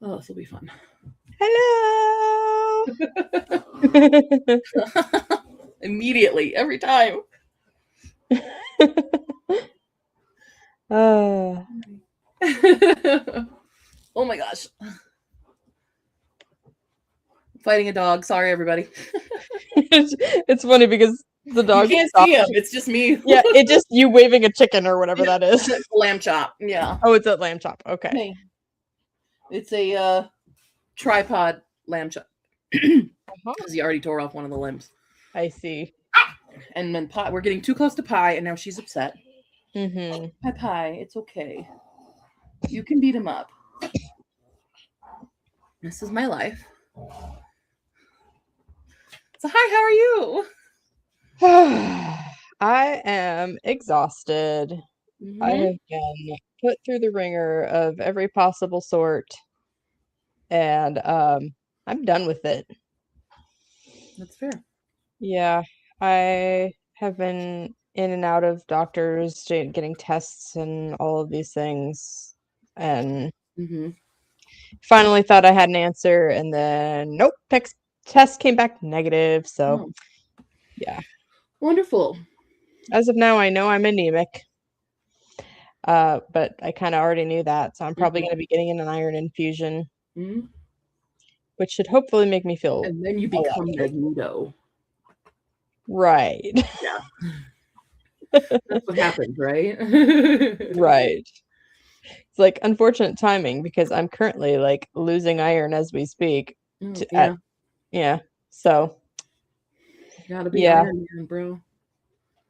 Oh, this will be fun. Hello. Immediately, every time. uh, Oh my gosh. Fighting a dog. Sorry, everybody. it's funny because the You dog can't stopped. see him. It's just me. Yeah, it just you waving a chicken or whatever that is. It's lamb chop. Yeah. Oh, it's a lamb chop. Okay. Hey. It's a tripod lamb chop. Because he already tore off one of the limbs. I see. And then Pie, we're getting too close to Pie, and now she's upset. Mm-hmm. Pie, it's okay. You can beat him up. This is my life. So, hi, how are you? I am exhausted. Mm-hmm. I have been put through the ringer of every possible sort, and I'm done with it. That's fair. Yeah, I have been in and out of doctors getting tests and all of these things, and finally thought I had an answer, and then nope, test came back negative. So, yeah. Wonderful. As of now, I know I'm anemic, but I kind of already knew that, so I'm probably going to be getting an iron infusion, which should hopefully make me feel. And then you become Magneto. Right. Yeah. That's what happened, right? Right. It's like unfortunate timing because I'm currently like losing iron as we speak. Yeah. So. You gotta be Iron Man, bro.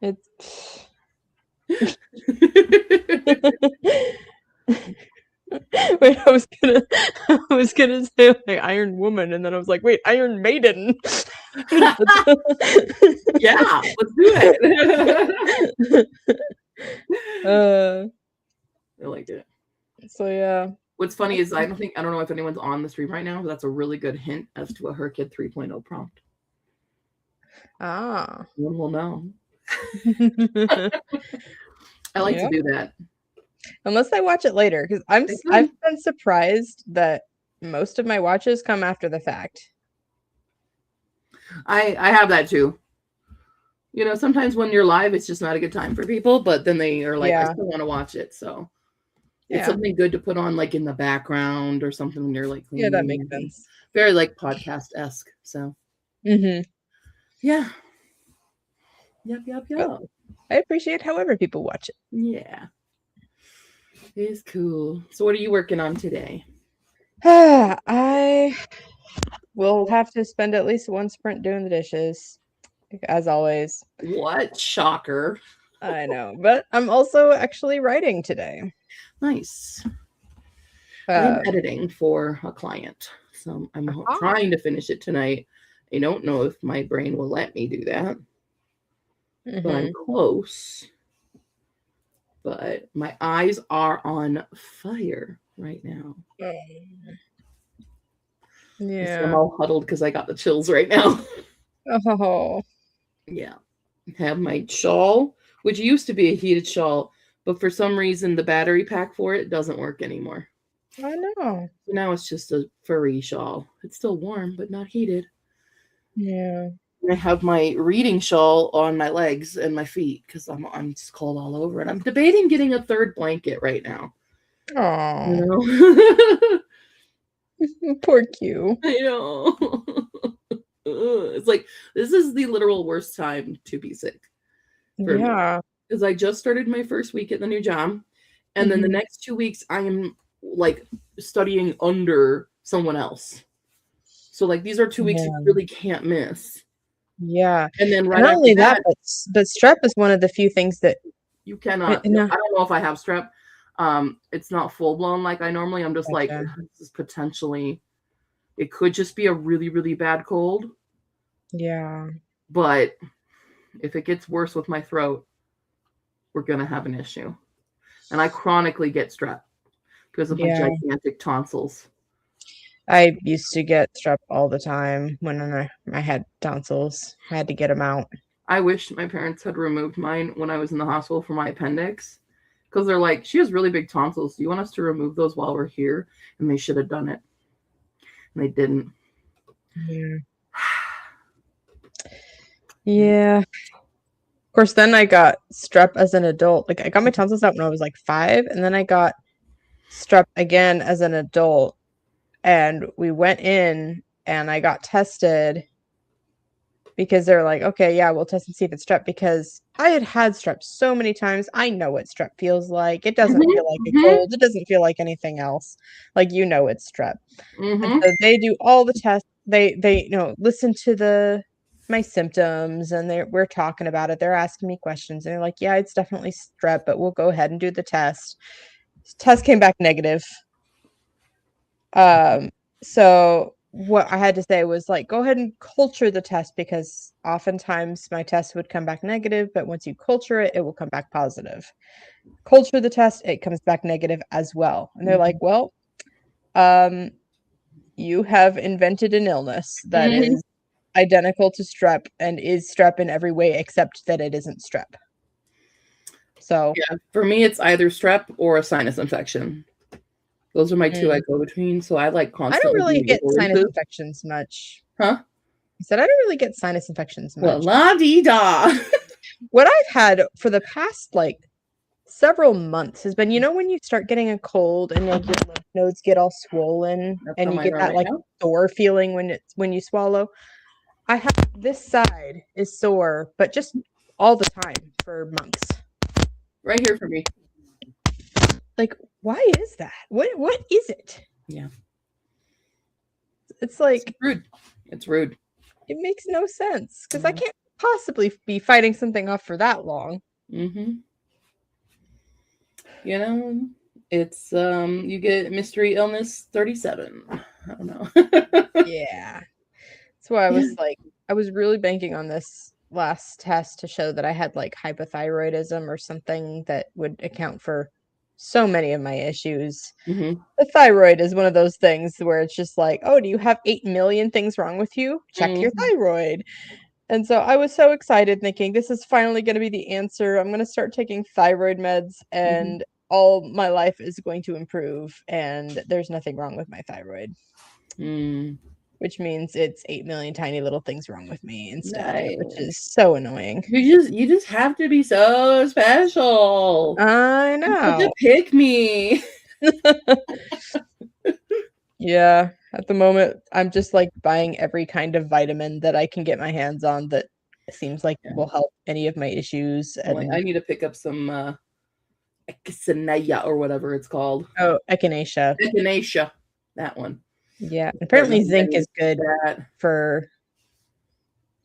It's. Wait, I was gonna say like Iron Woman, and then I was like, wait, Iron Maiden. Yeah, let's do it. I like it. So yeah. What's funny is I don't know if anyone's on the stream right now, but that's a really good hint as to a Her Kid 3.0 prompt. Ah. One will know. I like to do that. Unless I watch it later, because I've been surprised that most of my watches come after the fact. I have that too. You know, sometimes when you're live, it's just not a good time for people, but then they are like, I still want to watch it. So it's something good to put on like in the background or something when you're like cleaning. Yeah, that makes sense. Very like podcast-esque. So yeah. Yep. Well, I appreciate however people watch it. Yeah. It's cool. So what are you working on today? I will have to spend at least one sprint doing the dishes, as always. What? Shocker. I know, but I'm also actually writing today. Nice. I'm editing for a client, so I'm trying to finish it tonight. I don't know if my brain will let me do that, but I'm close. But my eyes are on fire right now. Yeah. So I'm all huddled because I got the chills right now. Oh. Yeah. I have my shawl, which used to be a heated shawl, but for some reason the battery pack for it doesn't work anymore. I know. So now it's just a furry shawl. It's still warm, but not heated. Yeah. I have my reading shawl on my legs and my feet because I'm just cold all over, and I'm debating getting a third blanket right now. Oh, you know? Poor Q. I know. It's like this is the literal worst time to be sick. Yeah, because I just started my first week at the new job, and then the next 2 weeks I am like studying under someone else. So like these are 2 weeks you really can't miss. Yeah. And then right not only that, but strep is one of the few things that you cannot. I don't know if I have strep. It's not full blown like I normally. I'm just like, this is potentially, it could just be a really, really bad cold. Yeah. But if it gets worse with my throat, we're going to have an issue. And I chronically get strep because of my gigantic tonsils. I used to get strep all the time when I had tonsils. I had to get them out. I wish my parents had removed mine when I was in the hospital for my appendix. Because they're like, she has really big tonsils. Do you want us to remove those while we're here? And they should have done it. and I didn't. Yeah. Of course, then I got strep as an adult. Like, I got my tonsils out when I was like 5, and then I got strep again as an adult. And we went in, and I got tested because they're like, okay, yeah, we'll test and see if it's strep, because I had strep so many times. I know what strep feels like. It doesn't feel like a cold. It doesn't feel like anything else. Like, it's strep. And so they do all the tests. They listen to my symptoms, and we're talking about it. They're asking me questions, and they're like, yeah, it's definitely strep, but we'll go ahead and do the test. Test came back negative. So what I had to say was, like, go ahead and culture the test, because oftentimes my test would come back negative, but once you culture it, it will come back positive. Culture the test, it comes back negative as well. And they're like, well, you have invented an illness that is identical to strep and is strep in every way except that it isn't strep. So yeah, for me, it's either strep or a sinus infection. Those are my two I go between. So I like constantly. I don't really get sinus infections much. Huh? I said I don't really get sinus infections much. Well, la-dee-da. What I've had for the past like several months has been, when you start getting a cold and like your lymph nodes get all swollen and you get that like sore feeling when you swallow. I have this side is sore, but just all the time for months. Right here for me. Like, why is that? What is it? Yeah. It's like It's rude. It makes no sense, because I can't possibly be fighting something off for that long. It's you get mystery illness 37. I don't know. Yeah. That's why I was like, I was really banking on this last test to show that I had like hypothyroidism or something that would account for so many of my issues. The thyroid is one of those things where it's just like, oh, do you have 8 million things wrong with you? Check your thyroid. And so I was so excited, thinking this is finally going to be the answer. I'm going to start taking thyroid meds and all my life is going to improve. And there's nothing wrong with my thyroid. Which means it's 8 million tiny little things wrong with me instead, which is so annoying. You just have to be so special. I know. Pick me. Yeah. At the moment, I'm just like buying every kind of vitamin that I can get my hands on that seems like will help any of my issues. And I need to pick up some echinacea or whatever it's called. Oh, echinacea. Echinacea. That one. Yeah. Apparently zinc is good for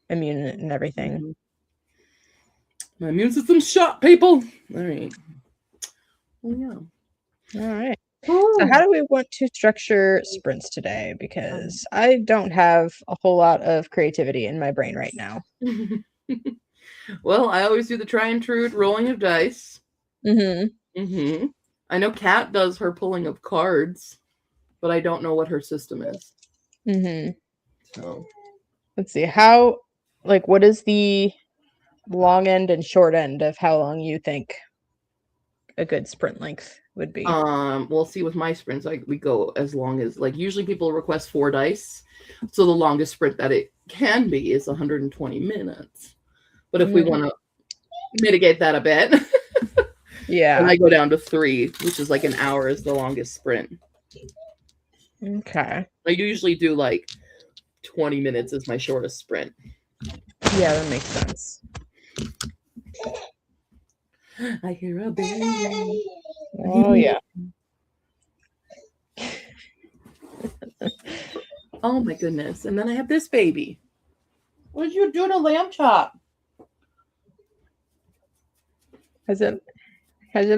immune and everything. My immune system's shot, people. All right. Well, yeah. All right. So how do we want to structure sprints today? Because I don't have a whole lot of creativity in my brain right now. Well, I always do the try and true rolling of dice. I know Kat does her pulling of cards, but I don't know what her system is. So let's see. What is the long end and short end of how long you think a good sprint length would be? We'll see with my sprints, we go as long as, like, usually people request 4 dice. So the longest sprint that it can be is 120 minutes. But if we want to mitigate that a bit, and I go down to 3, which is like an hour is the longest sprint. Okay. I usually do like 20 minutes is my shortest sprint. Yeah, that makes sense. I hear a baby. Oh, yeah. Oh, my goodness. And then I have this baby. What did you do to lamb chop? Has it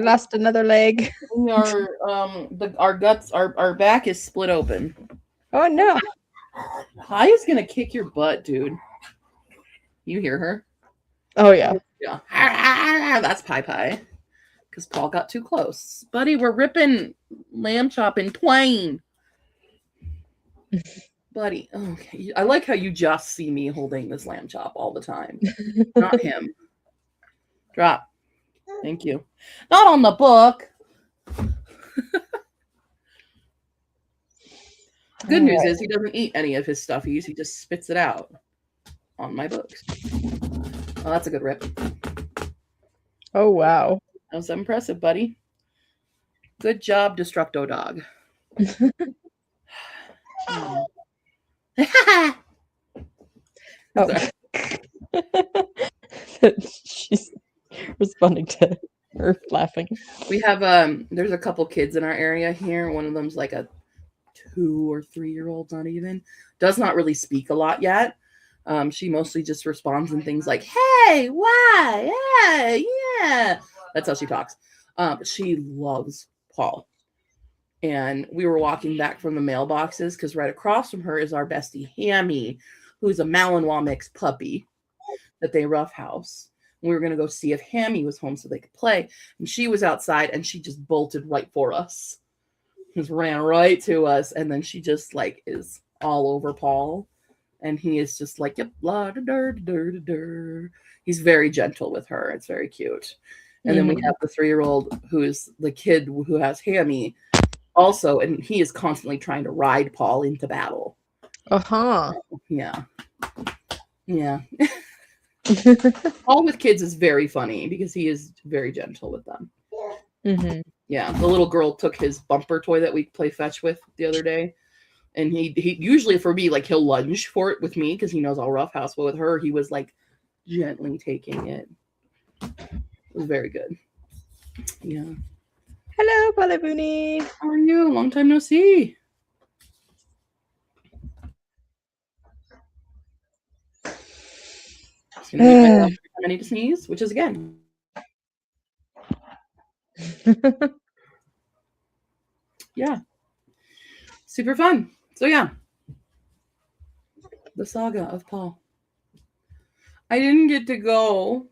lost another leg? Our guts, our back is split open. Oh, no. Hi is going to kick your butt, dude. You hear her? Oh, yeah. Yeah. That's Pie. Because Paul got too close. Buddy, we're ripping lamb chop in twain. Buddy, okay. I like how you just see me holding this lamb chop all the time. Not him. Drop. Thank you. Not on the book. Good news is he doesn't eat any of his stuffies. He just spits it out on my books. Oh, that's a good rip. Oh, wow. That was impressive, buddy. Good job, Destructo Dog. Oh. She's responding to her laughing. We have there's a couple kids in our area here. One of them's like a 2 or 3-year-old, not even. Does not really speak a lot yet. She mostly just responds in things like, hey, why? Hey, yeah. That's how she talks. She loves Paul. And we were walking back from the mailboxes because right across from her is our bestie Hammy, who's a Malinois mix puppy that they roughhouse. We were going to go see if Hammy was home so they could play. And she was outside and she just bolted right for us. Just ran right to us. And then she just like is all over Paul. And he is just like, yep, la da da da da da. He's very gentle with her. It's very cute. And then we have the 3-year-old who is the kid who has Hammy also. And he is constantly trying to ride Paul into battle. Uh-huh. Yeah. Yeah. Paul with kids is very funny because he is very gentle with them. Mm-hmm. Yeah, the little girl took his bumper toy that we play fetch with the other day, and he usually for me like he'll lunge for it with me because he knows I'll roughhouse, but with her he was like gently taking it. It was very good. Yeah. Hello, Balabuni. How are you? Long time no see. It's gonna be my every time I need to sneeze, which is again. Yeah. Super fun. So yeah. The saga of Paul. I didn't get to go.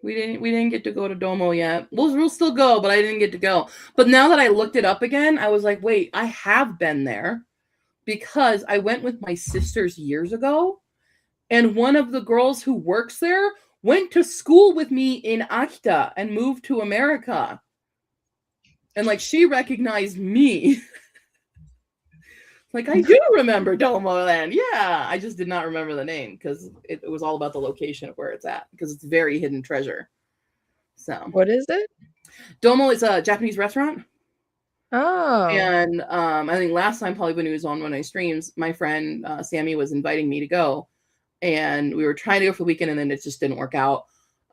We didn't get to go to Domo yet. We'll still go, but I didn't get to go. But now that I looked it up again, I was like, wait, I have been there because I went with my sisters years ago, and one of the girls who works there went to school with me in Akita and moved to America. And like she recognized me. Like, I do remember Domo Land. Yeah, I just did not remember the name because it was all about the location of where it's at because it's very hidden treasure. So, what is it? Domo is a Japanese restaurant. Oh. And I think last time probably when he was on one of my streams, my friend Sammy was inviting me to go. And we were trying to go for the weekend and then it just didn't work out.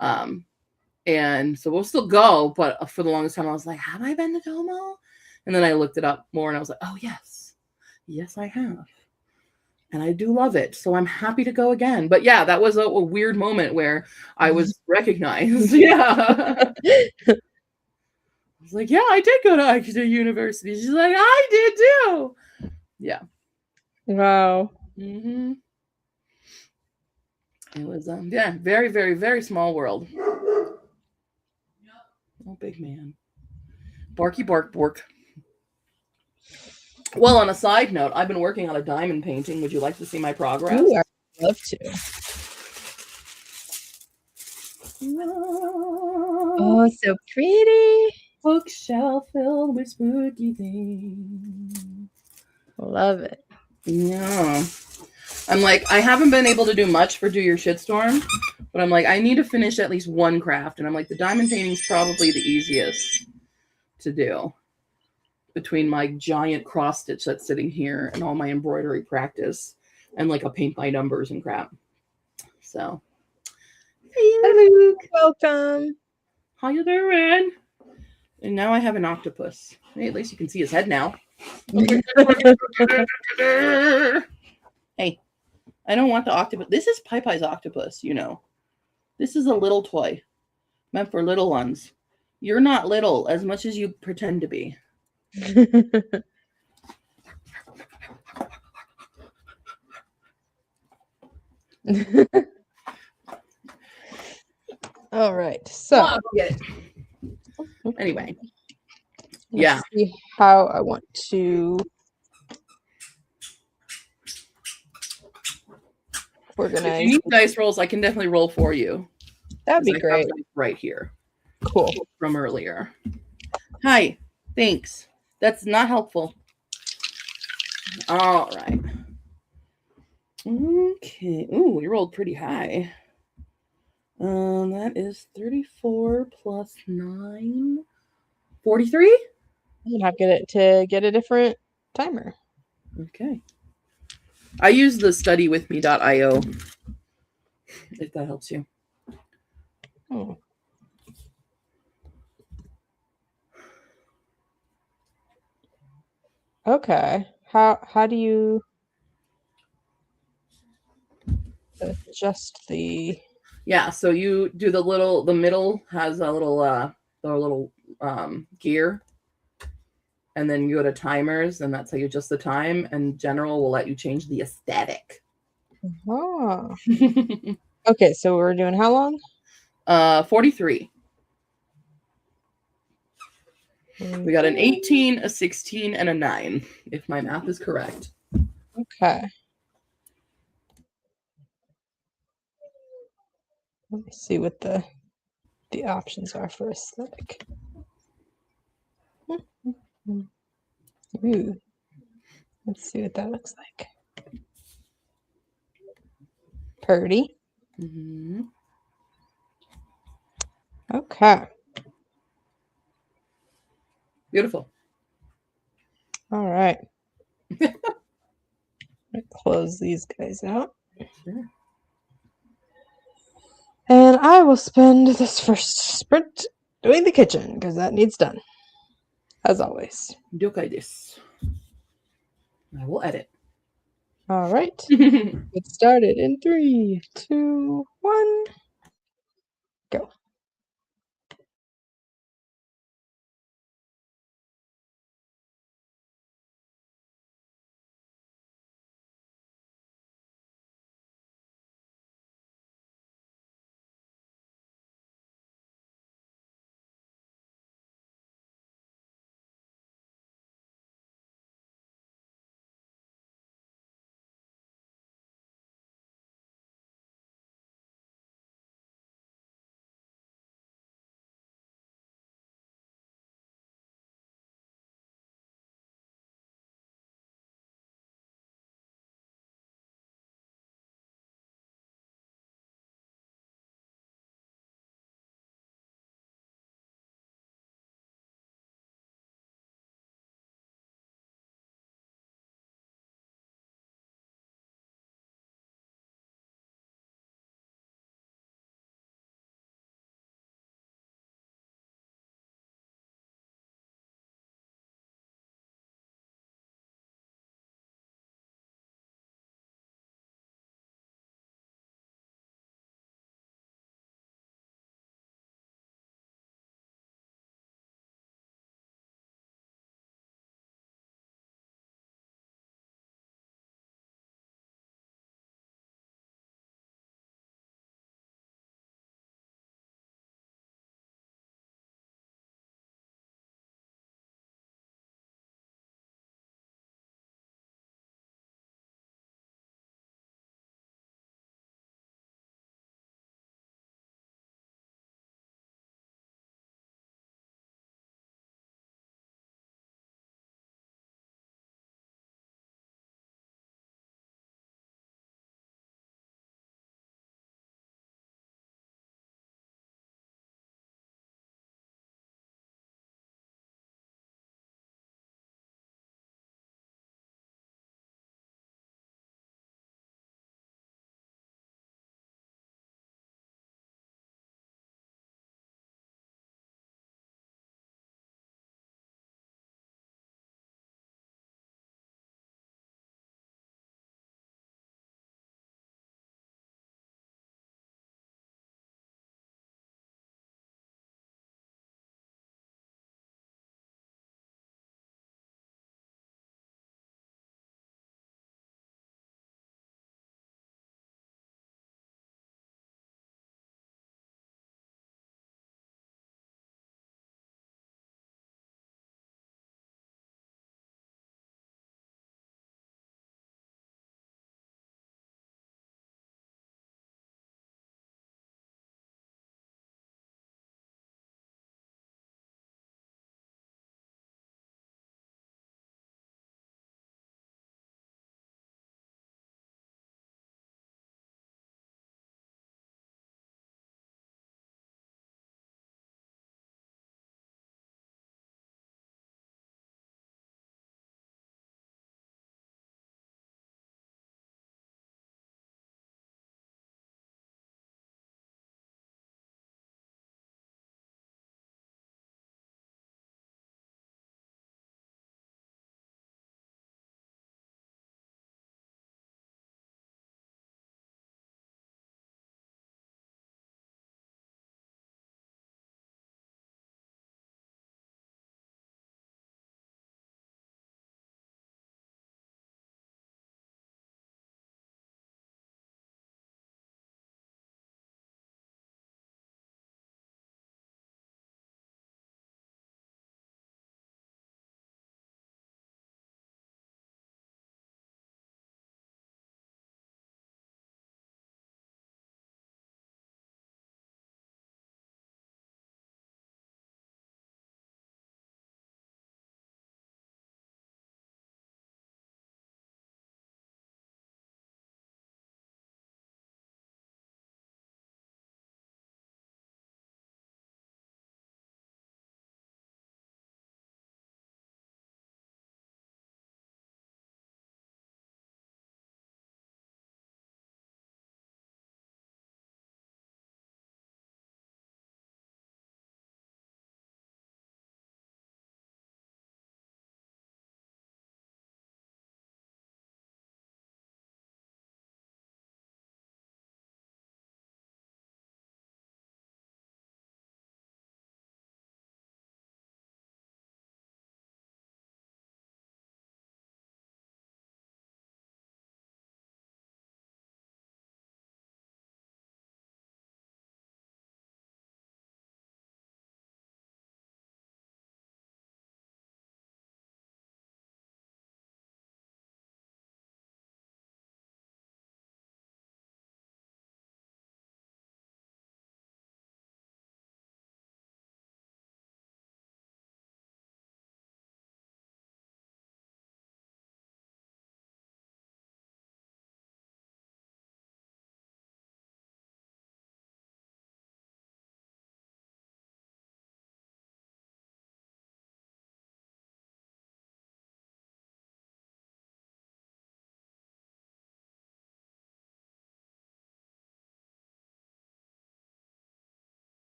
And so we'll still go. But for the longest time, I was like, have I been to Domo? And then I looked it up more and I was like, oh, yes. Yes, I have. And I do love it. So I'm happy to go again. But yeah, that was a weird moment where I was recognized. Yeah. I was like, yeah, I did go to Akita University. She's like, I did too. Yeah. Wow. Mm-hmm. It was, yeah, very, very, very small world. Oh, big man. Barky bark bork. Well, on a side note, I've been working on a diamond painting. Would you like to see my progress? Ooh, I'd love to. Oh, so pretty. Bookshelf filled with spooky things. Love it. Yeah. I'm like, I haven't been able to do much for Do Your Shitstorm, but I'm like, I need to finish at least one craft. And I'm like, the diamond painting is probably the easiest to do. Between my giant cross stitch that's sitting here and all my embroidery practice and like a paint by numbers and crap. So, hey, Luke. Welcome. How you doing? And now I have an octopus. Hey, at least you can see his head now. Hey, I don't want the octopus. This is Pai Pai's octopus, you know. This is a little toy meant for little ones. You're not little as much as you pretend to be. All right. So anyway, let's see how I want to organize. If you need dice rolls, I can definitely roll for you. That'd be great. Right here. Cool. From earlier. Hi. Thanks. That's not helpful. All right. Okay. Ooh, we rolled pretty high. That is 34 plus 9. 43? I'm gonna have to get a different timer. Okay. I use the studywithme.io if that helps you. Oh. Okay. How do you adjust the... Yeah, so you do the middle has a little gear, and then you go to timers, and that's how you adjust the time, and general will let you change the aesthetic. Oh. Okay, so we're doing how long? 43. We got an 18, a 16, and a 9, if my math is correct. Okay. Let me see what the options are for aesthetic. Ooh. Let's see what that looks like. Purdy. Mm-hmm. Okay. Beautiful. All right. Close these guys out. Sure. And I will spend this first sprint doing the kitchen because that needs done. As always. Dokai desu. I will edit. All right. Get started in 3, 2, 1. Go.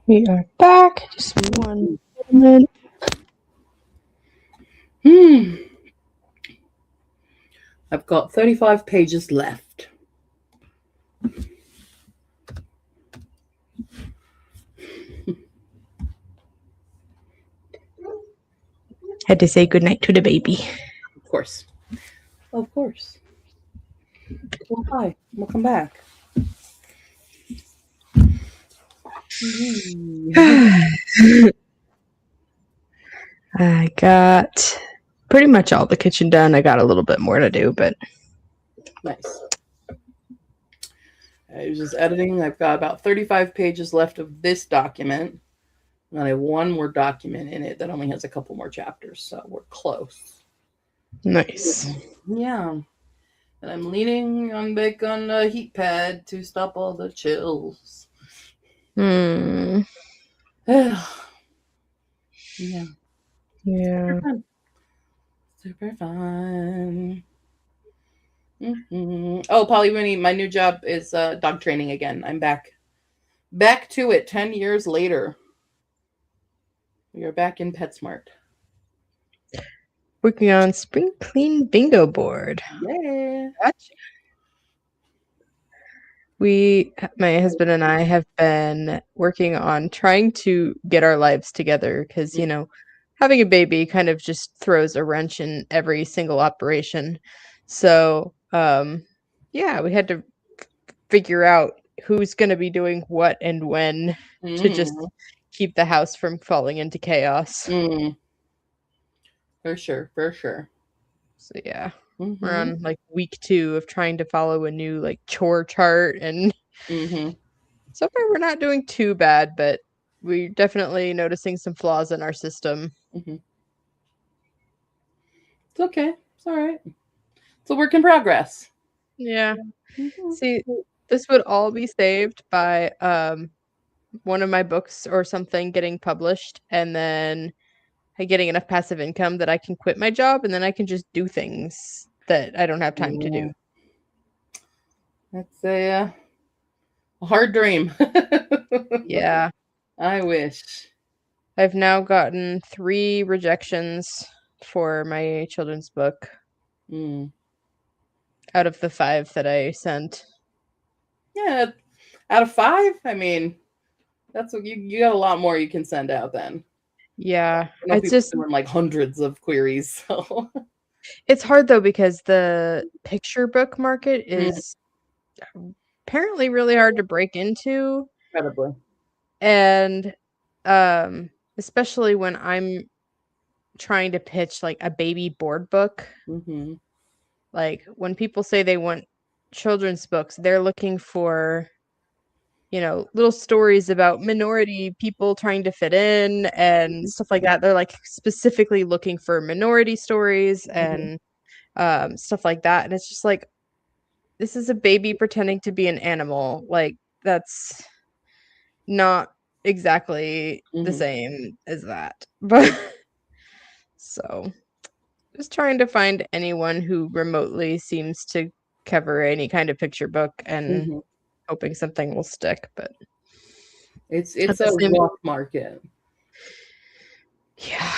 We are back. Just 1 moment. I've got 35 pages left. Had to say goodnight to the baby. Of course. Of course. Well, hi. Welcome back. I got pretty much all the kitchen done. I got a little bit more to do, but nice. I was just editing. I've got about 35 pages left of this document. And I have one more document in it that only has a couple more chapters, so we're close. Nice. Yeah. And I'm leaning on back on a heat pad to stop all the chills. Yeah. Yeah. Yeah. Super fun. Mm-hmm. Oh, Polly Winnie, my new job is dog training again. I'm back to it 10 years later. We are back in PetSmart. Working on spring clean bingo board. Yeah. Gotcha. My husband and I have been working on trying to get our lives together because, having a baby kind of just throws a wrench in every single operation. So, we had to figure out who's going to be doing what and when to just keep the house from falling into chaos. For sure. So yeah, we're on like week 2 of trying to follow a new like chore chart, and so far we're not doing too bad, but we're definitely noticing some flaws in our system. It's okay. It's all right. It's a work in progress. Yeah. See, this would all be saved by one of my books or something getting published, and then getting enough passive income that I can quit my job, and then I can just do things that I don't have time to do. That's a hard dream. Yeah. I wish. I've now gotten 3 rejections for my children's book out of the 5 that I sent. Yeah, out of 5, I mean, that's what you got a lot more you can send out then. Yeah, it's just doing like hundreds of queries. So it's hard though because the picture book market is apparently really hard to break into. Incredibly. And especially when I'm trying to pitch like a baby board book. Like when people say they want children's books, they're looking for little stories about minority people trying to fit in and stuff like that. They're like specifically looking for minority stories and stuff like that. And it's just like, this is a baby pretending to be an animal. Like, that's not exactly the same as that. But so just trying to find anyone who remotely seems to cover any kind of picture book and hoping something will stick. But it's a rough market. Yeah.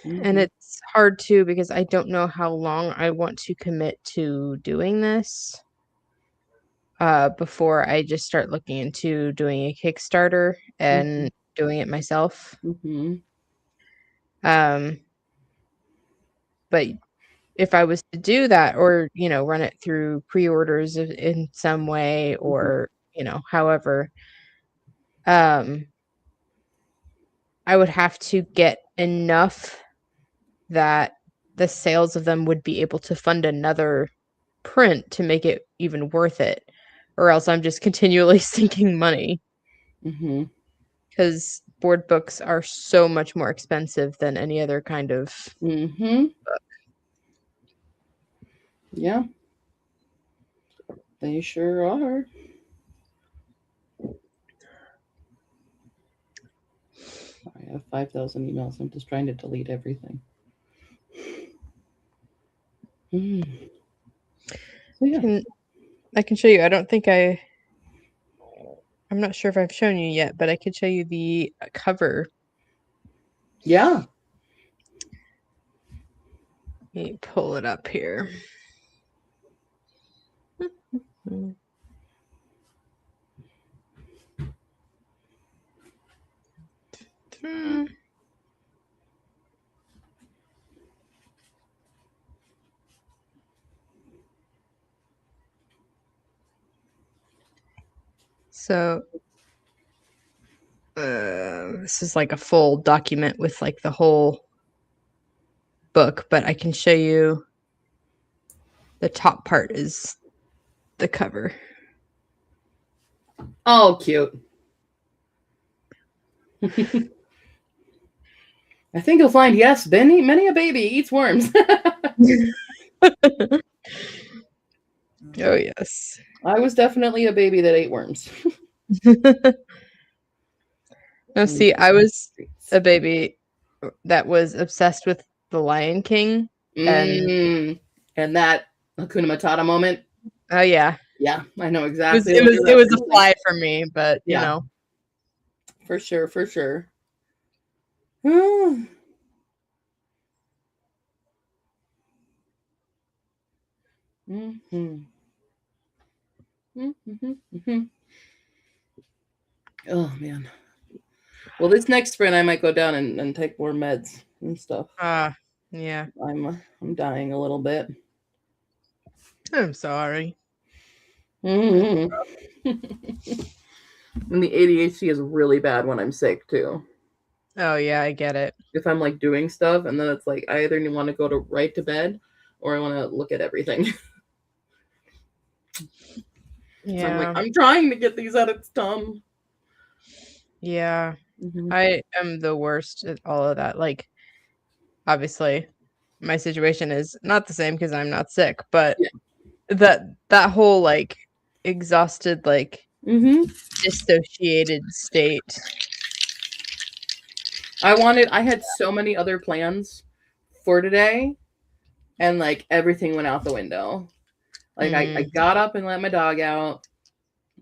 And it's hard too because I don't know how long I want to commit to doing this before I just start looking into doing a Kickstarter and doing it myself. But if I was to do that or, run it through pre-orders in some way or, however, I would have to get enough that the sales of them would be able to fund another print to make it even worth it, or else I'm just continually sinking money. Because board books are so much more expensive than any other kind of book. Yeah, they sure are. I have 5,000 emails. I'm just trying to delete everything. So yeah. I can show you. I don't think I I'm not sure if I've shown you yet, but I could show you the cover. Yeah. Let me pull it up here. So this is like a full document with like the whole book, but I can show you the top part is the cover. Oh, cute. I think you'll find, yes, many a baby eats worms. Oh, yes. I was definitely a baby that ate worms. No, see, I was a baby that was obsessed with The Lion King. And that Hakuna Matata moment. Oh, yeah. Yeah, I know exactly. It was a fly for me, but, you know. For sure, for sure. Mm-hmm. Oh, man. Well, this next sprint, I might go down and take more meds and stuff. Yeah. I'm dying a little bit. I'm sorry. Mm-hmm. And the ADHD is really bad when I'm sick too. Oh yeah, I get it. If I'm like doing stuff and then it's like I either want to go right to bed or I want to look at everything. Yeah. So I'm like, I'm trying to get these out of its tongue. Yeah. I am the worst at all of that. Like, obviously, my situation is not the same because I'm not sick, but that whole like exhausted, like dissociated state. I had so many other plans for today, and like everything went out the window. Like I got up and let my dog out.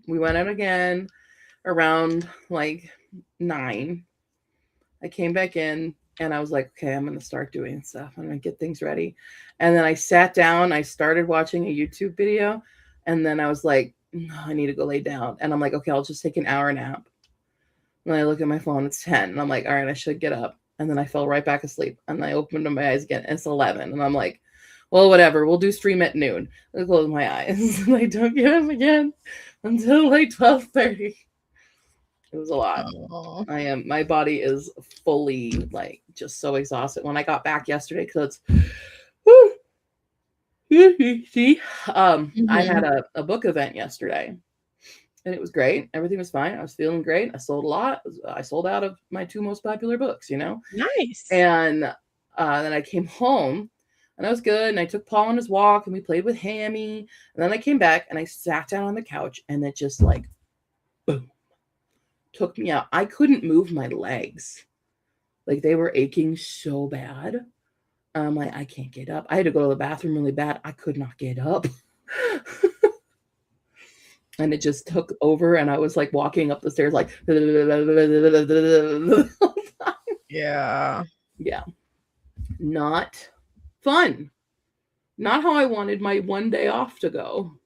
We went out again around like 9. I came back in and I was like, okay, I'm going to start doing stuff. I'm going to get things ready. And then I sat down, I started watching a YouTube video, and then I was like, no, I need to go lay down. And I'm like, okay, I'll just take an hour nap. And I look at my phone, it's 10. And I'm like, all right, I should get up. And then I fell right back asleep. And I opened my eyes again. And it's 11. And I'm like, well, whatever. We'll do stream at noon. I close my eyes. And I don't get up again until like 12:30. It was a lot. My body is fully like just so exhausted. When I got back yesterday, because I had a book event yesterday. And it was great. Everything was fine. I was feeling great. I sold a lot. I sold out of my 2 most popular books, you know? Nice. And then I came home and I was good. And I took Paul on his walk and we played with Hammy. And then I came back and I sat down on the couch and it just like, boom, took me out. I couldn't move my legs. Like they were aching so bad. I'm like, I can't get up. I had to go to the bathroom really bad. I could not get up. And it just took over, and I was like walking up the stairs like yeah. Not fun. Not how I wanted my one day off to go.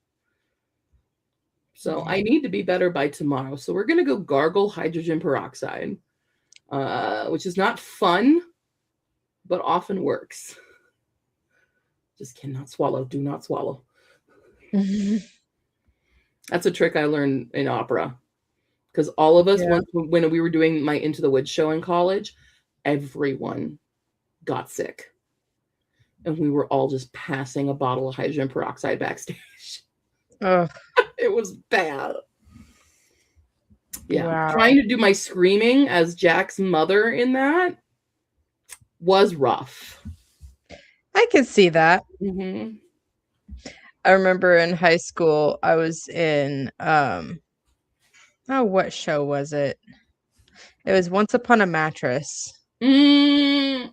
So I need to be better by tomorrow. So we're going to go gargle hydrogen peroxide, which is not fun, but often works. Just cannot swallow. Do not swallow. That's a trick I learned in opera. Because all of us, when we were doing my Into the Woods show in college, everyone got sick. And we were all just passing a bottle of hydrogen peroxide backstage. It was bad. Yeah. Wow. Trying to do my screaming as Jack's mother in that was rough. I can see that. I remember in high school, I was in, what show was it? It was Once Upon a Mattress. And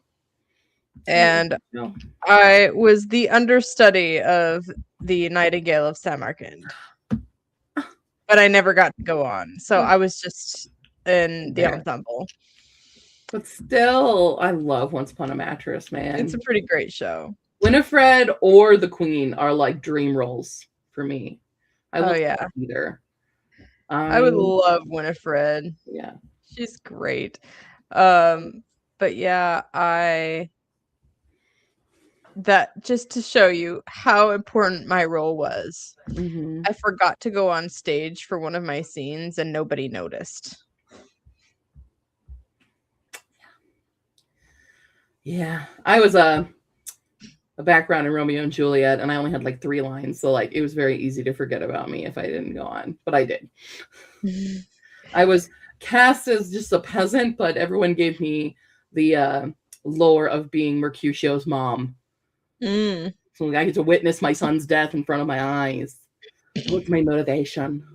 I was the understudy of the Nightingale of Samarkand. but I never got to go on. So I was just in the There. ensemble. But still, I love Once Upon a Mattress, man. It's a pretty great show. Winifred or the Queen are like dream roles for me. I will yeah. either. I would love Winifred. Yeah. She's great. But yeah, that just to show you how important my role was. Mm-hmm. I forgot to go on stage for one of my scenes and nobody noticed. Yeah. I was a background in Romeo and Juliet, and I only had like 3 lines. So like it was very easy to forget about me if I didn't go on. But I did. I was cast as just a peasant, but everyone gave me the lore of being Mercutio's mom. So I get to witness my son's death in front of my eyes. What's my motivation?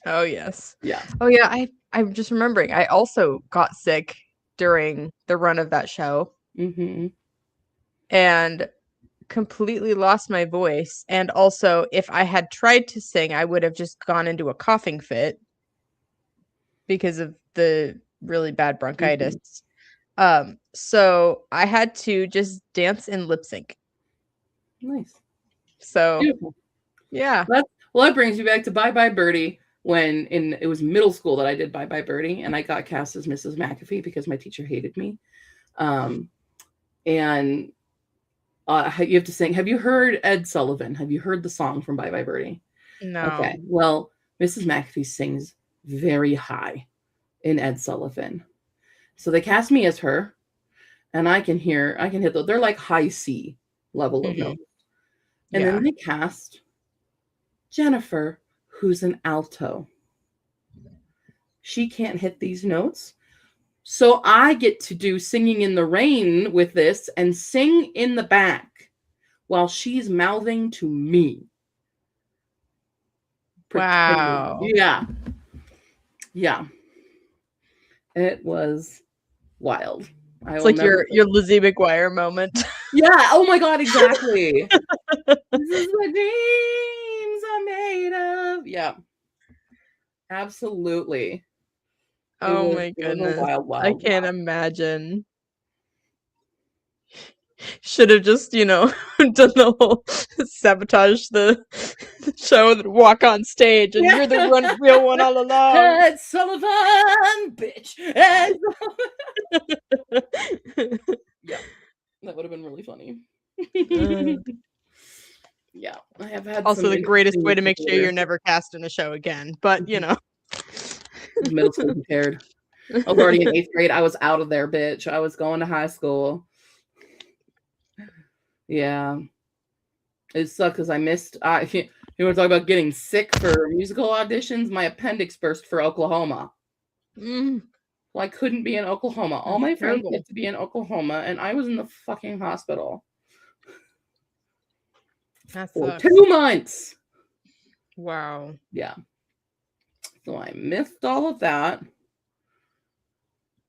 Oh yes. Yeah. Oh yeah, I'm just remembering. I also got sick during the run of that show. Mm-hmm. And completely lost my voice. And also, if I had tried to sing, I would have just gone into a coughing fit because of the really bad bronchitis. Mm-hmm. So I had to just dance and lip sync. Nice. So beautiful. Yeah. That brings me back to Bye Bye Birdie, when it was middle school that I did Bye Bye Birdie, and I got cast as Mrs. McAfee because my teacher hated me. And you have to sing. Have you heard Ed Sullivan? Have you heard the song from Bye Bye Birdie? No. Okay. Well, Mrs. McAfee sings very high in Ed Sullivan. So they cast me as her, and I can hit they're like high C level of notes. And then they cast Jennifer, who's an alto. She can't hit these notes. So I get to do Singing in the Rain with this and sing in the back while she's mouthing to me. Wow. Yeah. Yeah. It was wild. It's like your Lizzie McGuire moment. Yeah. Oh my God, exactly. This is what dreams are made of. Yeah. Absolutely. Oh my goodness. Wild, I can't imagine. Should have just, done the whole sabotage the show and walk on stage and you're the real one all along. Ed Sullivan, bitch. Yeah, that would have been really funny. Yeah, I have had also the greatest way to make sure you're never cast in a show again, but middle school compared. I was already in 8th grade. I was out of there, bitch. I was going to high school. Yeah. It sucked because I missed. You want to talk about getting sick for musical auditions? My appendix burst for Oklahoma. Well, I couldn't be in Oklahoma. All my friends get to be in Oklahoma, and I was in the fucking hospital for 2 months. Wow. Yeah. So I missed all of that.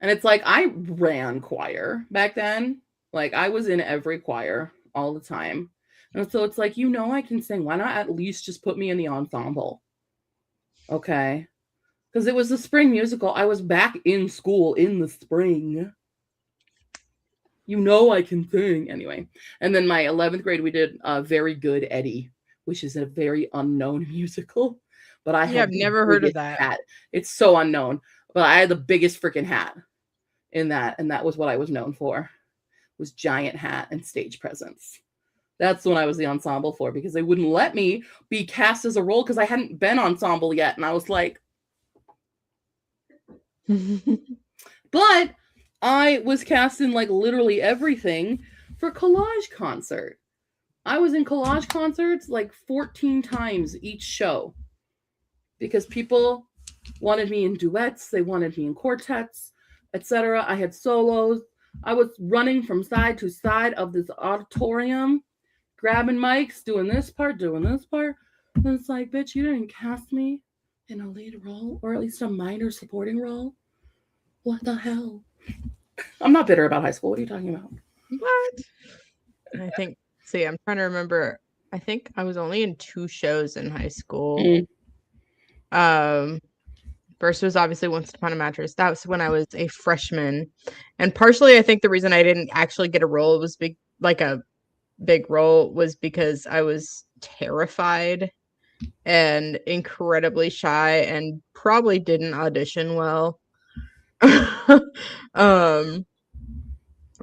And it's like I ran choir back then. Like I was in every choir all the time. And so it's like, I can sing. Why not at least just put me in the ensemble? Okay. Because it was the spring musical. I was back in school in the spring. I can sing. Anyway. And then my 11th grade, we did Very Good Eddie, which is a very unknown musical. But I've never heard of that. Hat. It's so unknown. But I had the biggest freaking hat in that. And that was what I was known for. Was giant hat and stage presence. That's when I was the ensemble for, because they wouldn't let me be cast as a role because I hadn't been ensemble yet. And I was like, but I was cast in like literally everything for collage concert. I was in collage concerts like 14 times each show because people wanted me in duets. They wanted me in quartets, etc. I had solos. I was running from side to side of this auditorium, grabbing mics, doing this part. And it's like, bitch, you didn't cast me in a lead role, or at least a minor supporting role. What the hell? I'm not bitter about high school. What are you talking about? What? I think, I'm trying to remember. I think I was only in 2 shows in high school. First was obviously Once Upon a Mattress. That was when I was a freshman. And partially, I think the reason I didn't actually get a role was a big role was because I was terrified and incredibly shy and probably didn't audition well.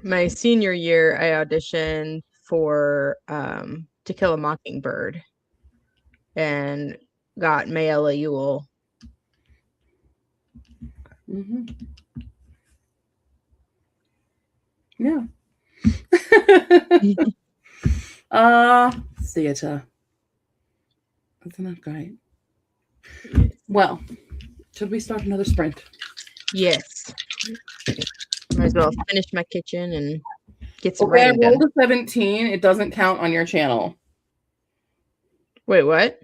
My senior year, I auditioned for To Kill a Mockingbird and got Mayella Ewell. Yeah. Theater. Isn't that great? Well, should we start another sprint? Yes. Might as well finish my kitchen and get some Okay, I writing rolled done. a 17. It doesn't count on your channel. Wait, what?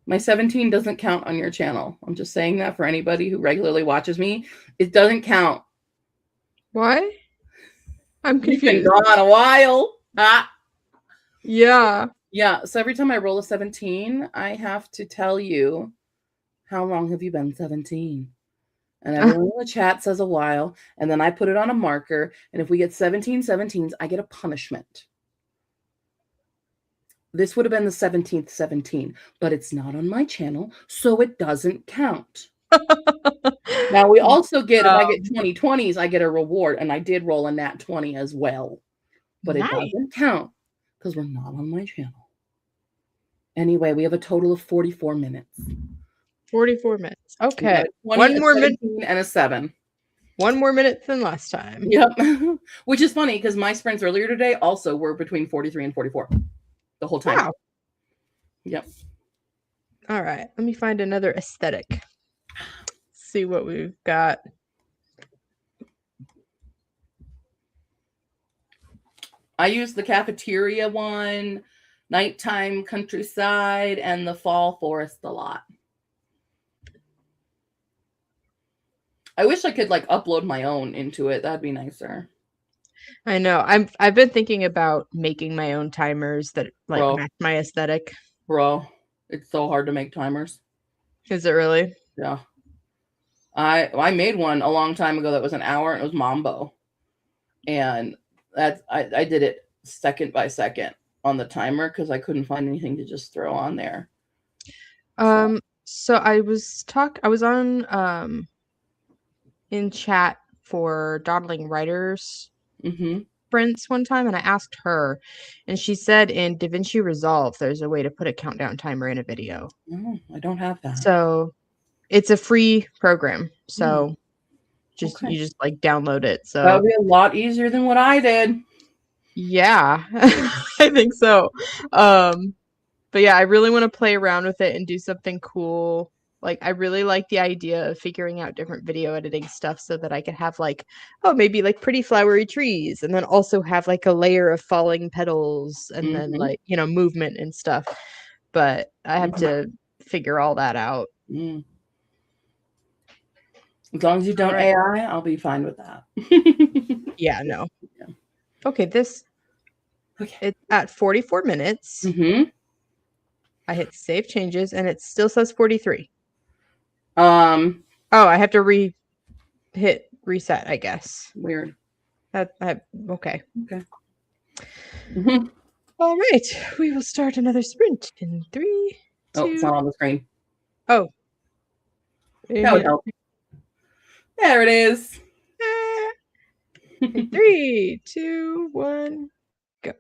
My 17 doesn't count on your channel. I'm just saying that for anybody who regularly watches me. It doesn't count. Why? I'm You've been confused. gone a while. Yeah. Yeah, so every time I roll a 17, I have to tell you, how long have you been 17? And everyone in the chat says a while, and then I put it on a marker, and if we get 17 17s, I get a punishment. This would have been the 17th 17, but it's not on my channel, so it doesn't count. Now, we also get, if I get 20 20s, I get a reward, and I did roll a nat 20 as well, but it doesn't count because we're not on my channel. Anyway, we have a total of 44 minutes. 44 minutes. Okay. 20, One more minute and a 7. One more minute than last time. Yep. Which is funny because my sprints earlier today also were between 43 and 44 the whole time. Wow. Yep. All right. Let me find another aesthetic. See what we've got. I use the cafeteria one, nighttime countryside, and the fall forest a lot. I wish I could like upload my own into it. That'd be nicer. I know. I've been thinking about making my own timers that like match my aesthetic. Bro, it's so hard to make timers. Is it really? Yeah. I made one a long time ago that was an hour and it was Mambo. And that's I did it second by second on the timer because I couldn't find anything to just throw on there. So I was on in chat for dawdling writers sprints one time, and I asked her, and she said in DaVinci Resolve there's a way to put a countdown timer in a video. Oh, I don't have that. So it's a free program. So you just like download it. So that'll be a lot easier than what I did. Yeah, I think so. But yeah, I really want to play around with it and do something cool. Like, I really like the idea of figuring out different video editing stuff so that I could have like, oh, maybe like pretty flowery trees, and then also have like a layer of falling petals and then like, you know, movement and stuff. But I have to figure all that out. As long as you don't AI, I'll be fine with that. Yeah, no. Yeah. Okay, it's at 44 minutes. I hit save changes and it still says 43. Oh, I have to hit reset, I guess. Weird. Okay. Okay. All right. We will start another sprint in 3, 2. Oh, it's not on the screen. Oh. That would help. There it is. 3, 2, 1, go.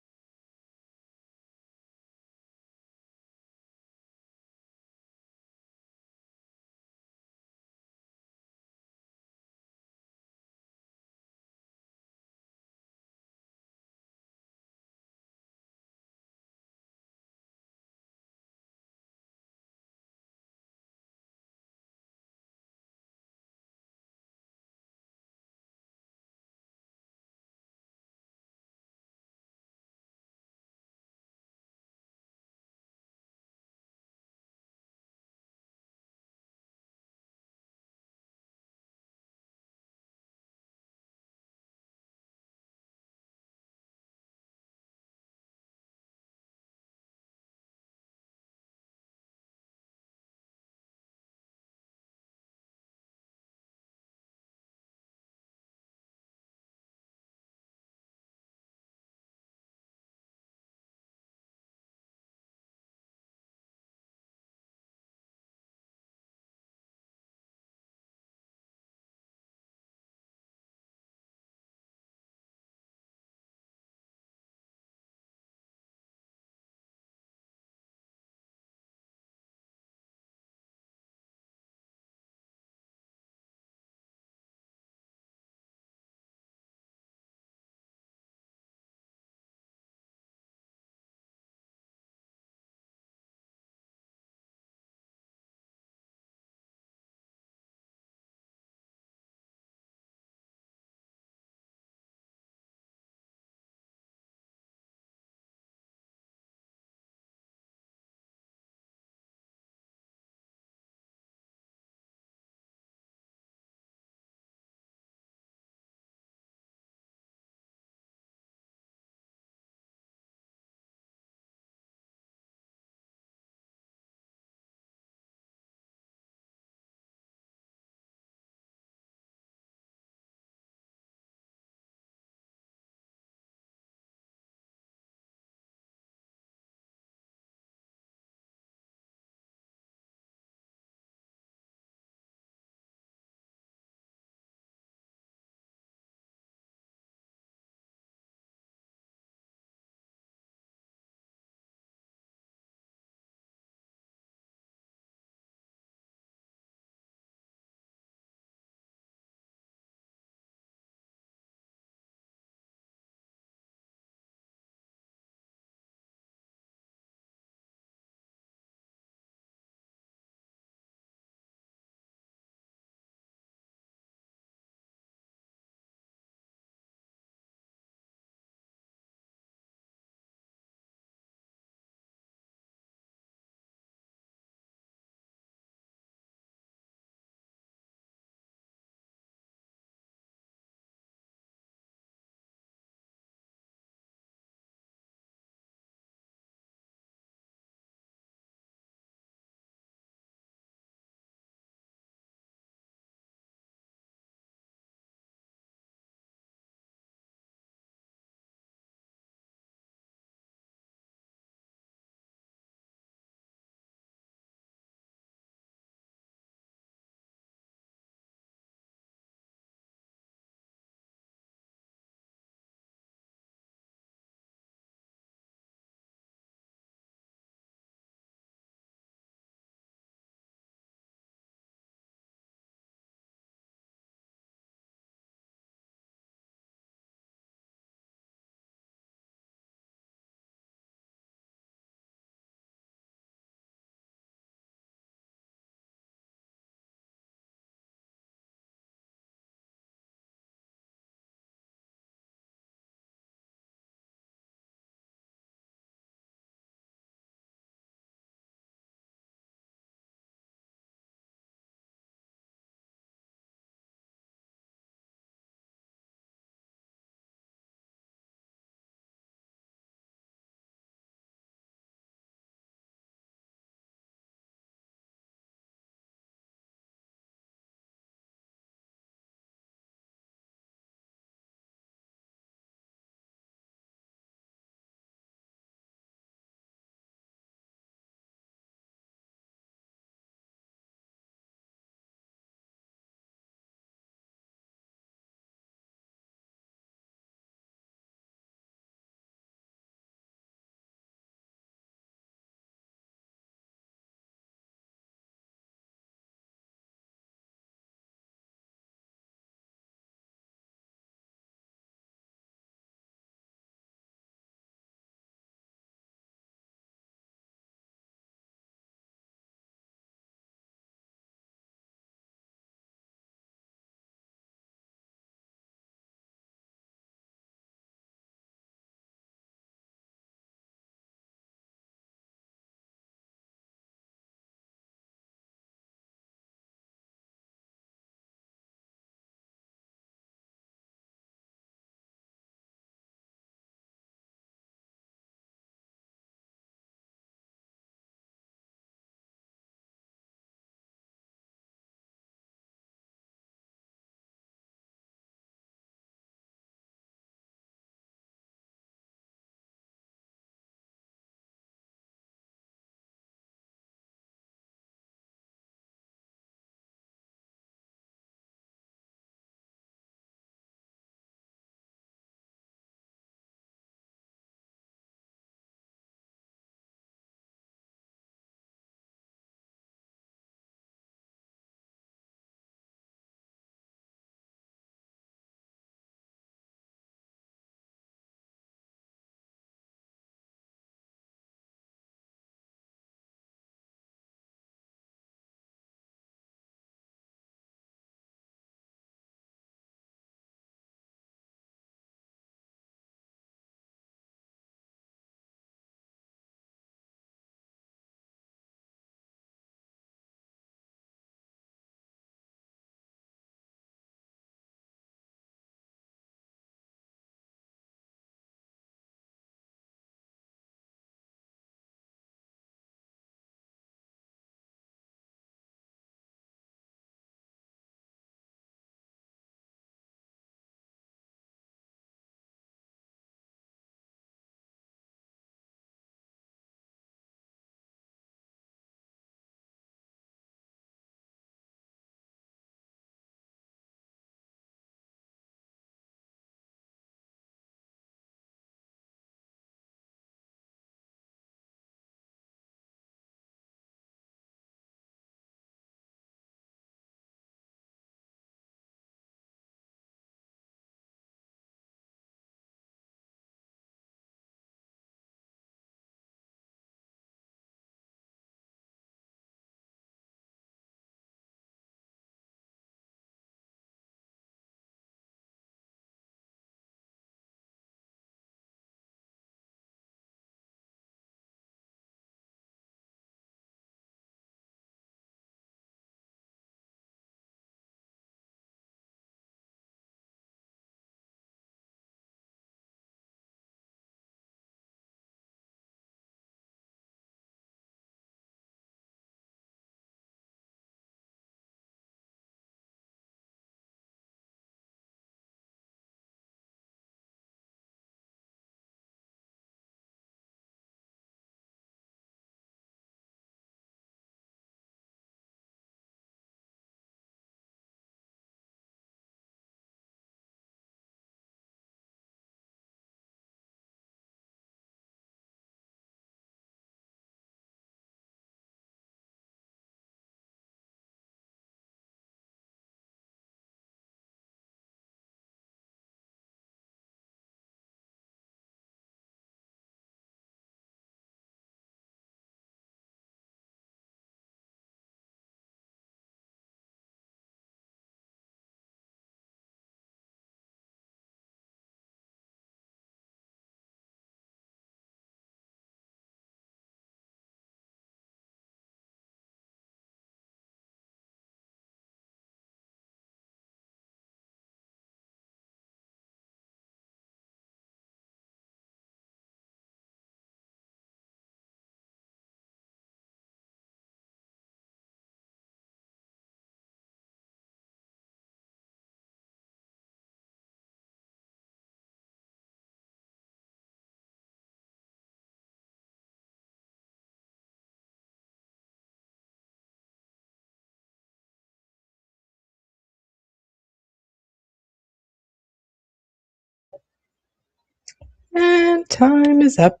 And time is up.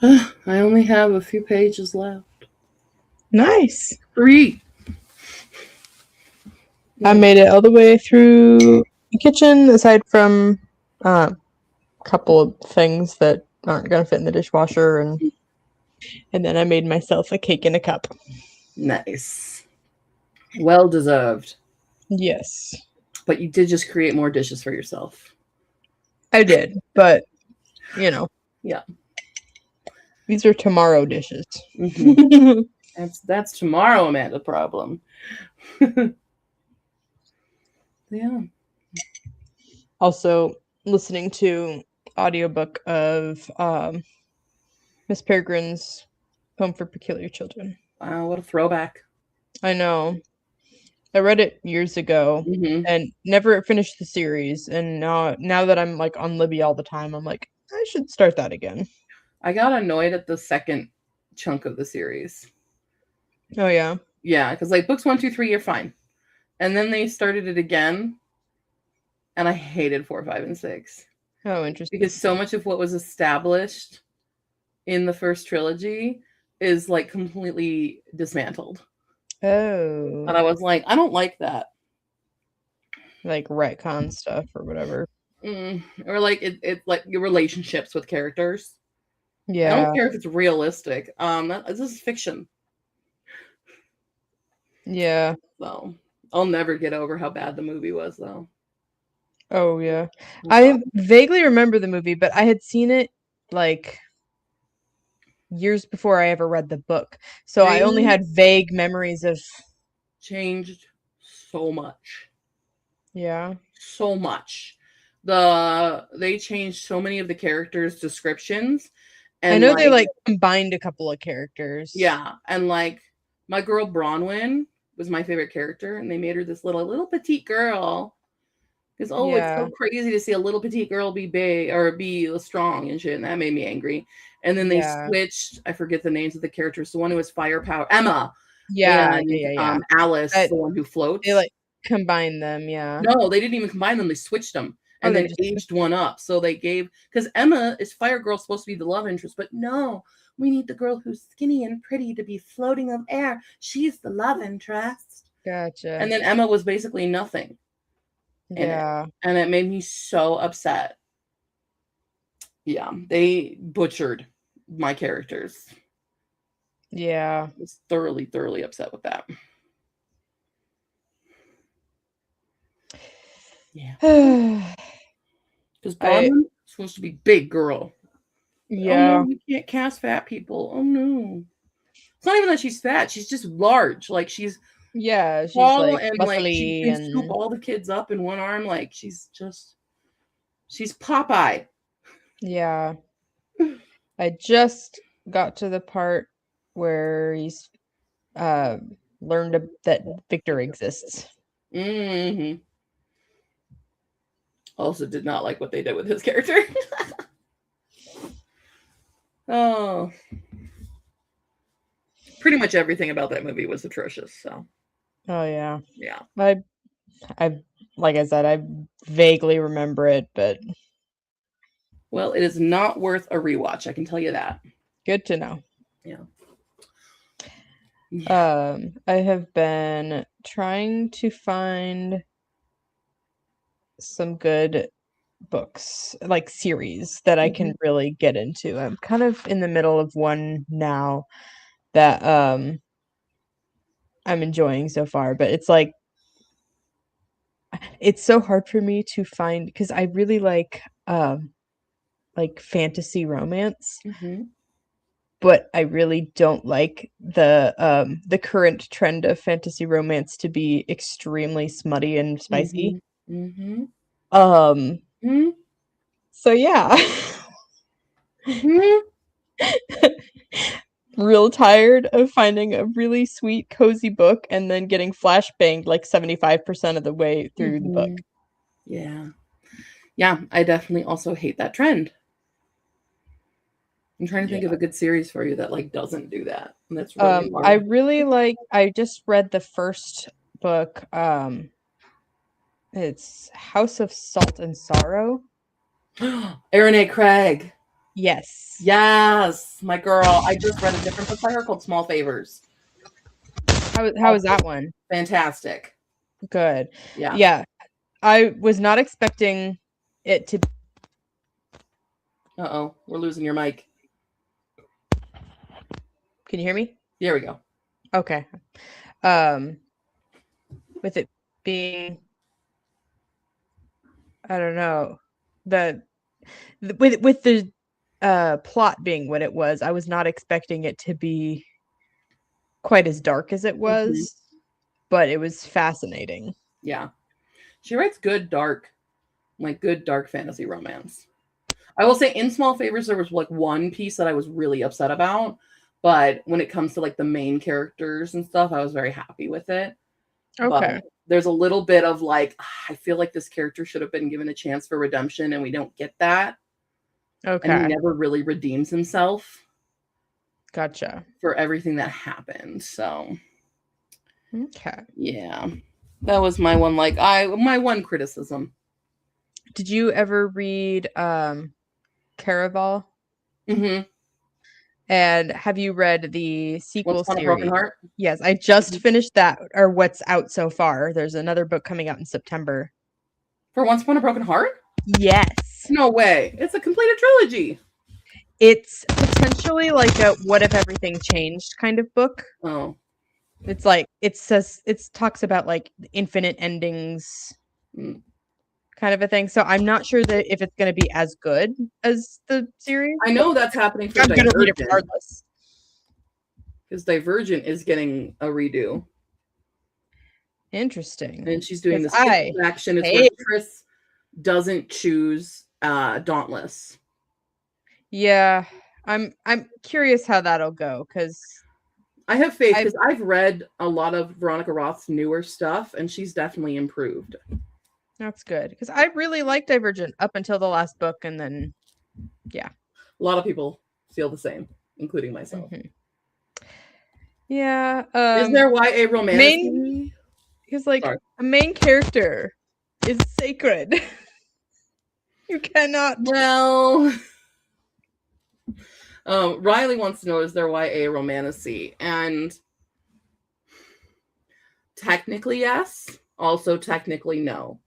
I only have a few pages left. Nice. 3. I made it all the way through the kitchen, aside from a couple of things that aren't going to fit in the dishwasher, and then I made myself a cake in a cup. Nice. Well deserved. Yes. But you did just create more dishes for yourself. I did, but, you know. Yeah. These are tomorrow dishes. Mm-hmm. That's tomorrow, Amanda, problem. Yeah. Also, listening to audiobook of Miss Peregrine's Home for Peculiar Children. Wow, what a throwback. I know. I read it years ago and never finished the series, and now that I'm like on Libby all the time, I'm like, I should start that again. I got annoyed at the second chunk of the series. Oh yeah? Yeah, because like books 1, 2, 3, you're fine. And then they started it again, and I hated 4, 5, and 6. Oh, interesting. Because so much of what was established in the first trilogy is like completely dismantled. Oh. And I was like, I don't like that. Like retcon stuff or whatever. Or like it like your relationships with characters. Yeah. I don't care if it's realistic. This is fiction. Yeah. So I'll never get over how bad the movie was, though. Oh yeah. I vaguely remember the movie, but I had seen it like years before I ever read the book. So I only had vague memories of changed so much. Yeah. So much. They changed so many of the characters' descriptions. And I know they like combined a couple of characters. Yeah. And like my girl Bronwyn was my favorite character, and they made her this little petite girl. Because it's so crazy to see a little petite girl be big or be strong and shit, and that made me angry. And then they switched. I forget the names of the characters. The one who was firepower, Emma. Yeah, and Alice, the one who floats. They like combined them, yeah. No, they didn't even combine them. They switched them and then aged one up. So they gave, because Emma is Fire Girl, supposed to be the love interest, but no, we need the girl who's skinny and pretty to be floating on air. She's the love interest. Gotcha. And then Emma was basically nothing. Yeah. And it made me so upset. Yeah, they butchered my characters. Yeah. I was thoroughly, thoroughly upset with that. Yeah. Because Bronwyn's supposed to be big girl. Yeah. Oh no, we can't cast fat people. Oh no. It's not even that she's fat. She's just large. Like she's she's tall like and like she can scoop all the kids up in one arm. Like she's Popeye. Yeah. I just got to the part where he's learned that Victor exists. Also did not like what they did with his character. Oh. Pretty much everything about that movie was atrocious, so. Oh yeah. Yeah. I like I said, I vaguely remember it, but well, it is not worth a rewatch, I can tell you that. Good to know. Yeah. I have been trying to find some good books, like series that I can really get into. I'm kind of in the middle of one now that I'm enjoying so far, but it's like it's so hard for me to find because I really like fantasy romance. But I really don't like the current trend of fantasy romance to be extremely smutty and spicy. So yeah. Real tired of finding a really sweet, cozy book and then getting flashbanged like 75% of the way through the book. Yeah. Yeah, I definitely also hate that trend. I'm trying to think of a good series for you that like doesn't do that. And that's really hard. I just read the first book. It's House of Salt and Sorrow. Erin A. Craig. Yes. Yes, my girl. I just read a different book by her called Small Favors. How was that one? Fantastic. Good. Yeah. Yeah. I was not expecting it to. Uh-oh, we're losing your mic. Can you hear me? There we go. Okay. With it being, I don't know, with the plot being what it was, I was not expecting it to be quite as dark as it was, but it was fascinating. Yeah. She writes good dark fantasy romance. I will say in Small Favors, there was like one piece that I was really upset about. But when it comes to like the main characters and stuff, I was very happy with it. Okay. But there's a little bit of like, I feel like this character should have been given a chance for redemption, and we don't get that. Okay. And he never really redeems himself. Gotcha. For everything that happened. So okay. Yeah. That was my one my one criticism. Did you ever read Caraval? Mm-hmm. And have you read the sequel Once Upon a series? Broken Heart? Yes, I just finished that, or what's out so far. There's another book coming out in September. For Once Upon a Broken Heart? Yes. No way. It's a completed trilogy. It's potentially like a what if everything changed kind of book. Oh. It's like it talks about like infinite endings. Kind of a thing. So I'm not sure that if it's going to be as good as the series. I know that's happening for Divergent. I'm going to read it regardless. Because Divergent is getting a redo. Interesting. And she's doing this action. It's where Chris doesn't choose Dauntless. Yeah. I'm curious how that'll go, because I have faith, because I've read a lot of Veronica Roth's newer stuff, and she's definitely improved. That's good, because I really liked Divergent up until the last book, and then, yeah. A lot of people feel the same, including myself. Mm-hmm. Yeah. Is there YA romance? Because like a main character is sacred. You cannot. Well, Riley wants to know, is there YA romantasy? And technically yes, also technically no.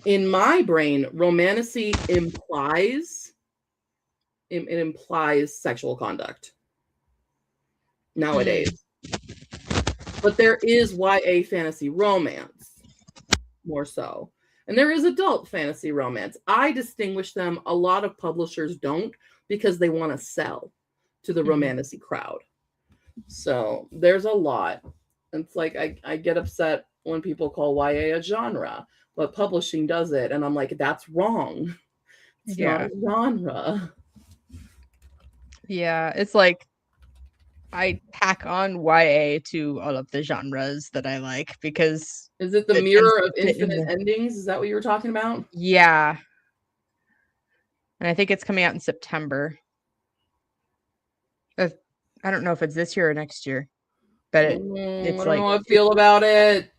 In my brain, romantasy implies sexual conduct nowadays. But there is YA fantasy romance, more so. And there is adult fantasy romance. I distinguish them. A lot of publishers don't, because they want to sell to the romantasy crowd. So there's a lot. It's like I get upset when people call YA a genre, but publishing does it. And I'm like, that's wrong. It's not a genre. Yeah, it's like I tack on YA to all of the genres that I like, because is it the mirror of infinite endings? Is that what you were talking about? Yeah. And I think it's coming out in September. I don't know if it's this year or next year, but it's I don't know how I feel about it.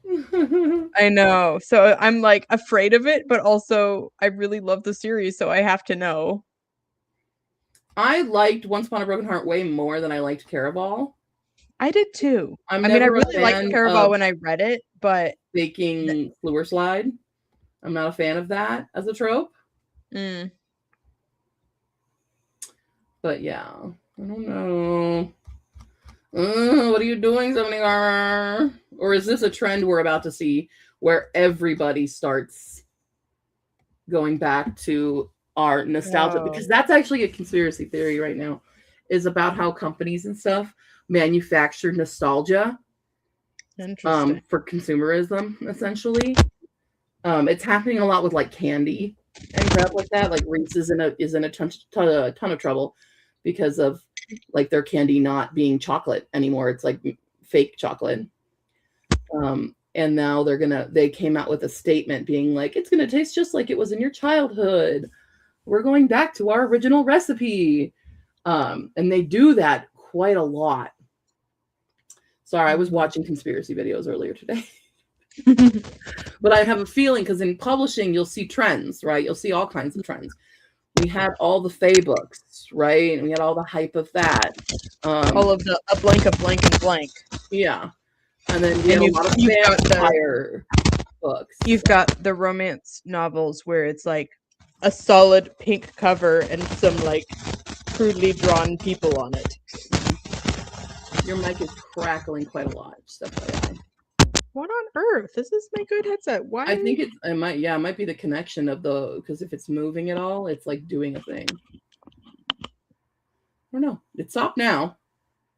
I know. So I'm like afraid of it, but also I really love the series, so I have to know. I liked Once Upon a Broken Heart way more than I liked Caraval. I did too. I mean, I really liked Caraval when I read it, but faking Fluor Slide. I'm not a fan of that as a trope. But yeah, I don't know. What are you doing, Something Armor? Or is this a trend we're about to see where everybody starts going back to our nostalgia? Because that's actually a conspiracy theory right now, is about how companies and stuff manufacture nostalgia for consumerism, essentially. It's happening a lot with like candy and crap like that. Like Reese is in a ton of trouble because of like their candy not being chocolate anymore. It's like fake chocolate. And now they came out with a statement being like, it's gonna taste just like it was in your childhood. We're going back to our original recipe. And they do that quite a lot. Sorry, I was watching conspiracy videos earlier today. But I have a feeling, because in publishing, you'll see trends, right? You'll see all kinds of trends. We had all the Fae books, right? And we had all the hype of that. All of the a blank, a blank, and blank. Yeah. And then we had a lot of vampire books. You've got the romance novels where it's like a solid pink cover and some like crudely drawn people on it. Your mic is crackling quite a lot. Just FYI. What on earth? This is my good headset. Why? I think it might be the connection of because if it's moving at all, it's like doing a thing. I don't know. It stopped now.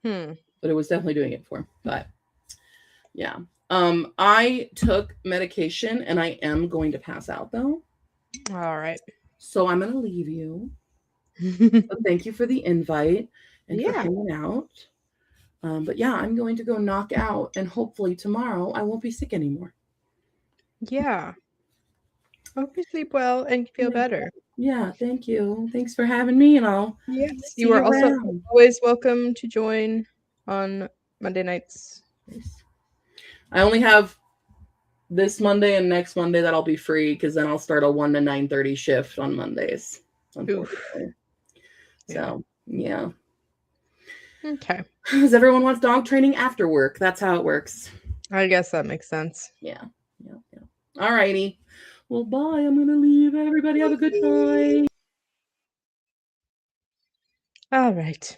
But it was definitely doing it before. But yeah. I took medication and I am going to pass out though. All right. So I'm gonna leave you. But thank you for the invite and for hanging out. But yeah, I'm going to go knock out, and hopefully tomorrow I won't be sick anymore. Yeah. Hope you sleep well and feel better. Yeah, thank you. Thanks for having me, and I'll see you are also always welcome to join on Monday nights. I only have this Monday and next Monday that I'll be free, because then I'll start a 1 to 9:30 shift on Mondays. Unfortunately. So yeah. Okay. Because everyone wants dog training after work. That's how it works. I guess that makes sense. Yeah. All righty. Well, bye. I'm going to leave. Everybody have a good night. All right.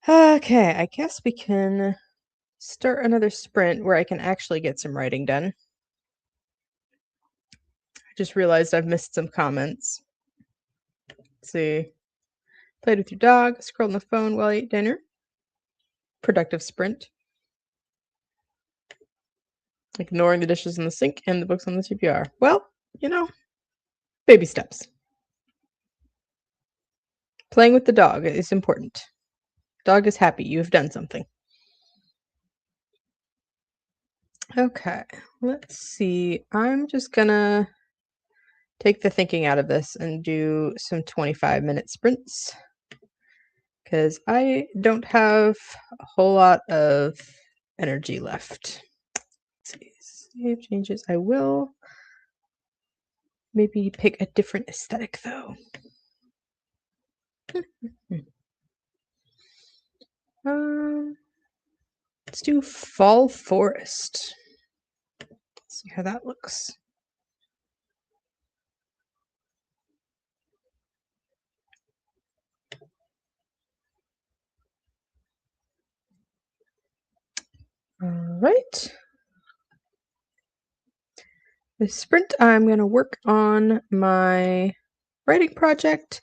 Okay, I guess we can start another sprint where I can actually get some writing done. I just realized I've missed some comments. Let's see. Played with your dog, scrolled on the phone while I ate dinner. Productive sprint. Ignoring the dishes in the sink and the books on the TPR. Well, baby steps. Playing with the dog is important. Dog is happy. You have done something. Okay, let's see. I'm just gonna take the thinking out of this and do some 25-minute sprints, because I don't have a whole lot of energy left. Let's see. Save changes. I will maybe pick a different aesthetic though. Let's do Fall Forest. Let's see how that looks. All right. This sprint, I'm going to work on my writing project.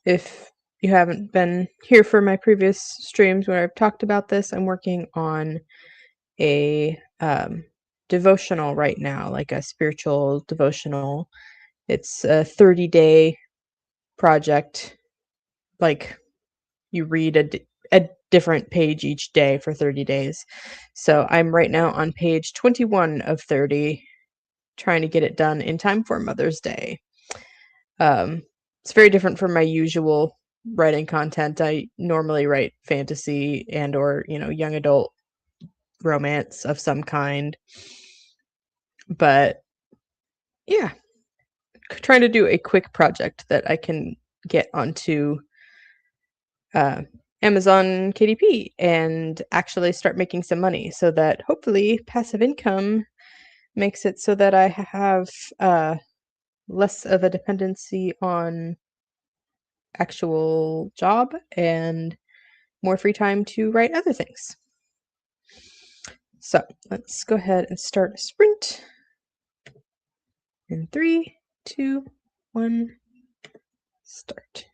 If you haven't been here for my previous streams where I've talked about this, I'm working on a devotional right now, like a spiritual devotional. It's a 30-day project. Like, you read a different page each day for 30 days. So I'm right now on page 21 of 30, trying to get it done in time for Mother's Day. It's very different from my usual writing content. I normally write fantasy and or young adult romance of some kind, but yeah, trying to do a quick project that I can get onto Amazon KDP and actually start making some money, so that hopefully passive income makes it so that I have less of a dependency on actual job and more free time to write other things. So let's go ahead and start a sprint in 3, 2, 1, start.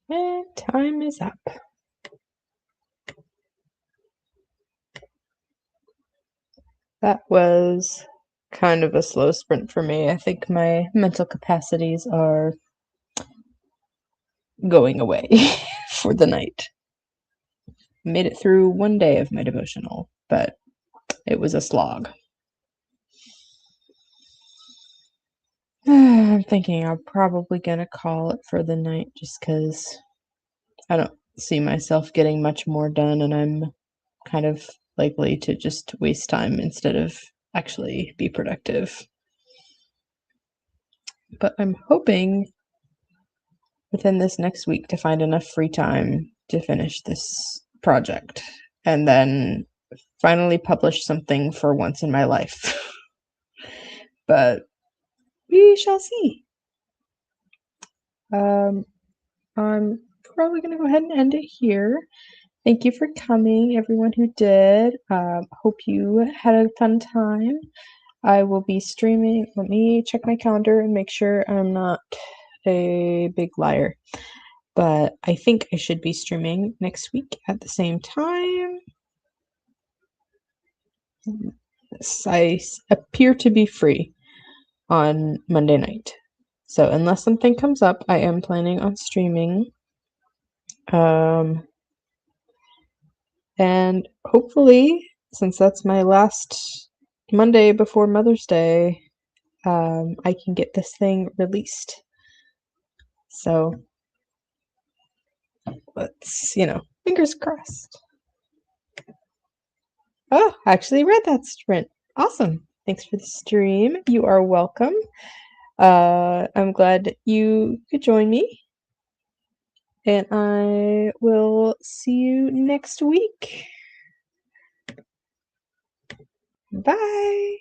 And time is up. That was kind of a slow sprint for me. I think my mental capacities are going away for the night. Made it through one day of my devotional, but it was a slog. I'm thinking I'm probably gonna call it for the night just because I don't see myself getting much more done, and I'm kind of likely to just waste time instead of actually be productive. But I'm hoping within this next week to find enough free time to finish this project and then finally publish something for once in my life. But we shall see. I'm probably going to go ahead and end it here. Thank you for coming, everyone who did. Hope you had a fun time. I will be streaming. Let me check my calendar and make sure I'm not a big liar. But I think I should be streaming next week at the same time. I appear to be free on Monday night. So unless something comes up, I am planning on streaming. And hopefully, since that's my last Monday before Mother's Day, I can get this thing released. So let's, fingers crossed. Oh, I actually read that sprint. Awesome. Thanks for the stream. You are welcome. I'm glad you could join me. And I will see you next week. Bye.